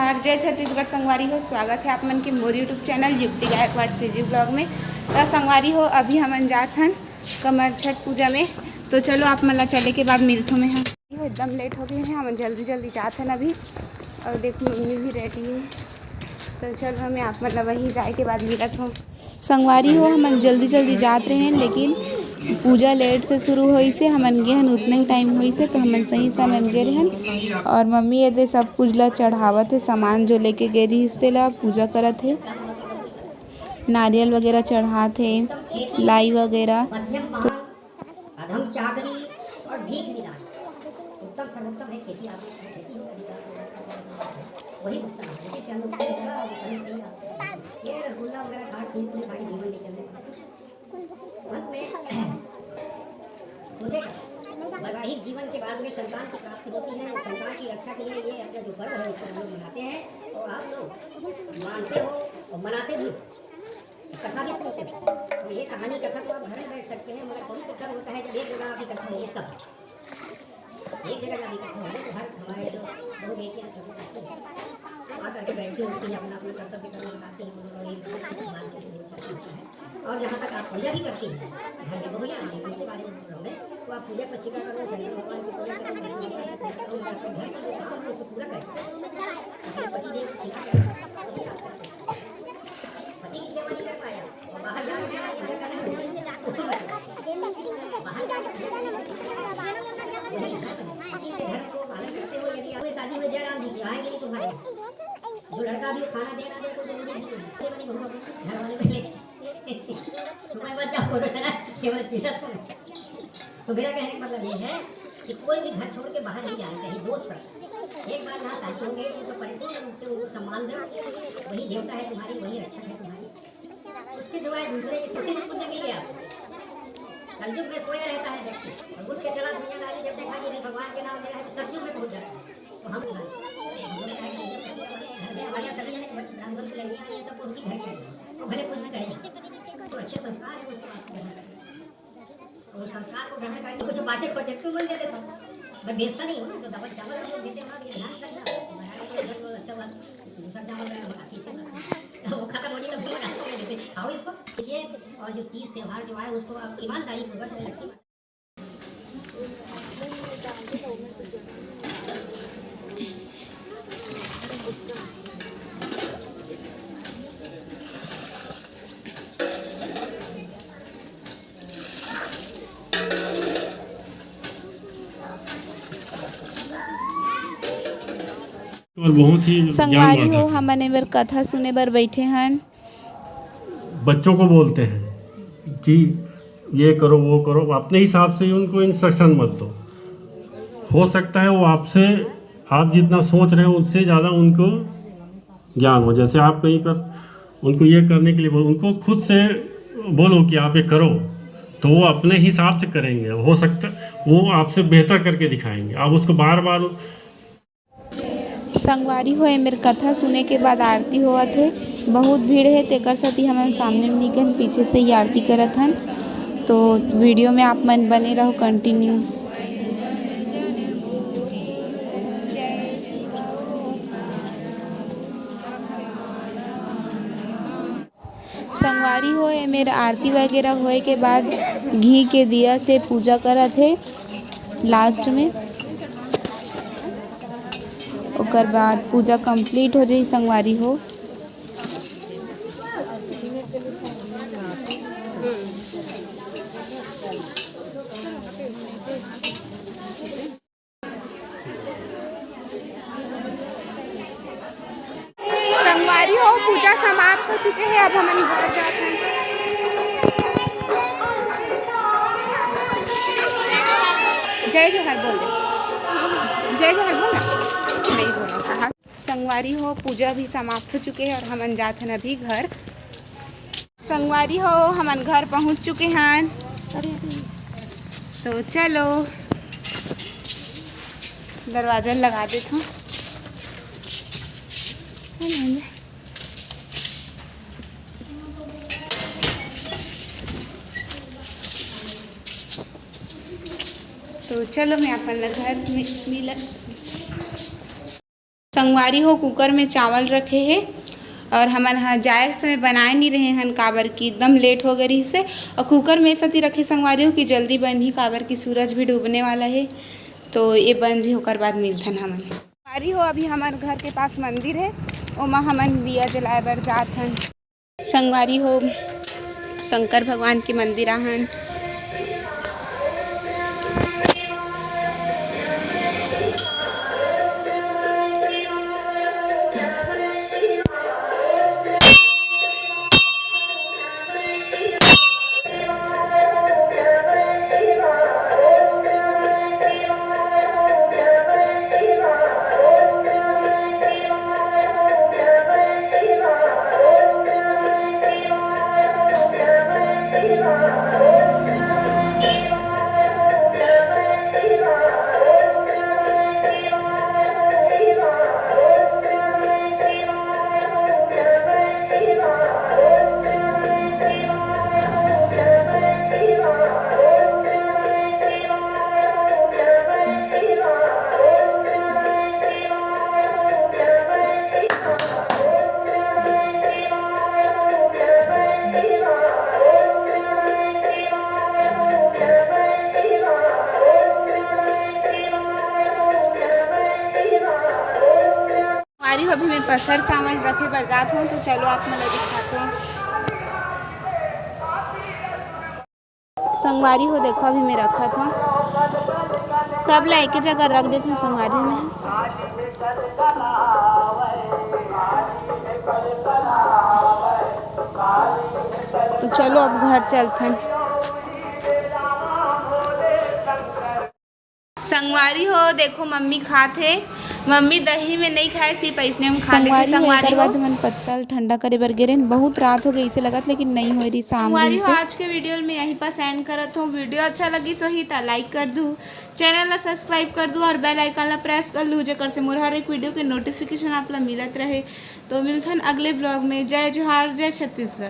जोहार, जय छत्तीसगढ़। संगवारी हो, स्वागत है आप मन के मोर यूट्यूब चैनल युक्ति गायकवाड़ से जी ब्लॉग में। तो संगवारी हो, अभी हमन जात हन कमर छठ पूजा में। तो चलो आप मन ला चले के बाद मिलथो में। हम एकदम लेट हो गए हैं, हम जल्दी जल्दी जात हन अभी। और देखो मम्मी भी रेडी है, तो चलो हमें आप मतलब वहीं जाए के बाद मिलत हो। संगवारी हो, हमन जल्दी जल्दी जात रहे हैं, लेकिन पूजा लेट से शुरू हुई से हमन गे हन उतना ही टाइम हुई से, तो हमन सही समय में गे रहन। और मम्मी ये सब कुछ ला चढ़ावत है, सामान जो लेके गे रही इससे ला पूजा करत है। नारियल वगैरह चढ़ात है, लाई वगैरह। तो अधम चाकरी और भीख निदान उत्तम सर्वोत्तम है। खेती आप खेती वही उत्तम है। जैसे से हम लोग ये रसगुल्ला वगैरह खा खीर पूरी खाई जीवन नहीं चल रहा अंत में मुझे वैवाहिक जीवन के बाद में संतान की प्राप्ति होती है। संतान की रक्षा के लिए ये अपना जो पर्व है उसको हम लोग मनाते हैं। और आप लोग मानते हो और मनाते भी, कथा भी सुनते हो। और ये कहानी कथा तो आप घर में बैठ सकते हैं, मगर पवित्र तब होता है जब एक जगह आप इकट्ठा होंगे। तब एक जगह जब इकट्ठा होंगे तो हर हमारे जो दो बेटियाँ छोटी करती हैं आकर के बैठती होती हैं, अपना अपना कर्तव्य करना बताती हैं और जहाँ तक आप पूजा भी करती हैं घर में बहुया उसके बारे में बोल रहे हैं। तो आप पूजा पर स्वीकार करो, भगवान की पूजा करो, घर की जो काम है उसको पूरा करें। पतिदेव पति की सेवा नहीं कर पाया और बाहर शादी में जयराम जी आएंगे नहीं तुम्हारे जो लड़का भी खाना देना दे तो घर वाले पहले तुम्हारे बच्चा फोटो चला केवल तो मेरा कहने का मतलब ये है कि कोई भी घर छोड़ के बाहर नहीं जाए, कहीं दोस्त पर एक बार यहाँ साथी होंगे तो परिपूर्ण रूप से उनको सम्मान दो। वही देवता है तुम्हारी, वही रक्षक है तुम्हारी। उसके सिवाय दूसरे के सोचे नहीं कुछ मिले आप कलयुग में सोया रहता है व्यक्ति और उठ के चला दुनियादारी जब देखा कि भगवान के नाम ले रहा है तो सतयुग में पहुंच जाता है। तो हम घर में हमारे सभी जने से लड़कियाँ ये सब उनकी घर की और भले कुछ भी करें तो अच्छे संस्कार है उसको और उस संस्कार को ग्रहण करके कुछ बातें खोजे क्यों बोल देते थे। मैं बेचता नहीं हूँ तो डबल चावल हम लोग देते हैं, ध्यान रखना अच्छा बात दूसरा चावल वो खत्म होने का देते खाओ इसको देखिए। और जो तीज त्यौहार जो है उसको आप ईमानदारी पूर्वक रखिए। और बहुत ही संगवारी हो, हमने मेरे कथा सुने बर बैठे हन। बच्चों को बोलते हैं कि ये करो वो करो, अपने हिसाब से उनको इंस्ट्रक्शन मत दो। हो सकता है वो आपसे आप जितना सोच रहे हो उससे ज़्यादा उनको ज्ञान हो। जैसे आप कहीं पर उनको ये करने के लिए बोलो, उनको खुद से बोलो कि आप ये करो तो वो अपने हिसाब से करेंगे। हो सकता वो आपसे बेहतर करके दिखाएंगे, आप उसको बार बार। संगवारी हो, मेरे कथा सुने के बाद आरती हुआ थे। बहुत भीड़ है तेकर साथी हम सामने में निकल पीछे से ही आरती करत हन। तो वीडियो में आप मन बने रहो कंटिन्यू। संगवारी हो, मेरा आरती वगैरह होए के बाद घी के दिया से पूजा करत है लास्ट में। ओकर बाद पूजा कंप्लीट हो जाए। संगवारी हो, संगवारी हो पूजा समाप्त हो चुके हैं। अब हम घर जाते हैं। जय जोहार बोल दे, जय जोहार बोल ना। नहीं बोला कहा। संगवारी हो, पूजा भी समाप्त हो चुके हैं और हमन जाते हैं अभी घर। संगवारी हो, हमन घर पहुंच चुके हैं। तो चलो दरवाज़ा लगा देता हूँ। तो चलो मैं अपन घर मिला। संगवारी हो कुकर में चावल रखे हैं और हमन हा जाए समय बनाए नहीं रहे हन काबर की एकदम लेट हो गई से और कुकर में सती रखे संगवारी हो कि जल्दी बन ही काबर की सूरज भी डूबने वाला है तो ये बन जी होकर बाद मिलथन हमन। संगवारी हो अभी हमारे घर के पास मंदिर है ओमा हमन दिया जलाए बर जात हन। संगवारी हो शंकर भगवान के मंदिर आहन। अभी मैं पसर चावल रखे बर जात हूँ तो चलो आप मैं दिखाते हूँ। संगवारी हो देखो अभी मैं रखा था सब ला एक जगह रख देती हूँ संगवारी में। तो चलो अब घर चलते हैं। संगवारी हो देखो मम्मी खाते मम्मी दही में नहीं खाए सिर्फ ऐसने हम खा लेते। संगवारी हो मन पत्तल ठंडा करे बर गिरे बहुत रात हो गई इसे लगत लेकिन नहीं हो रही शाम संगवारी हो आज के वीडियो में यहीं पर एंड करत हूँ। वीडियो अच्छा लगी सो ही तो लाइक कर दूँ चैनल ला सब्सक्राइब कर दूँ और बेल आइकन ला प्रेस कर लूँ जेकर से मोर हर एक वीडियो के नोटिफिकेशन आप ला मिलत रहे। तो मिलथन अगले ब्लॉग में। जय जोहार जय छत्तीसगढ़।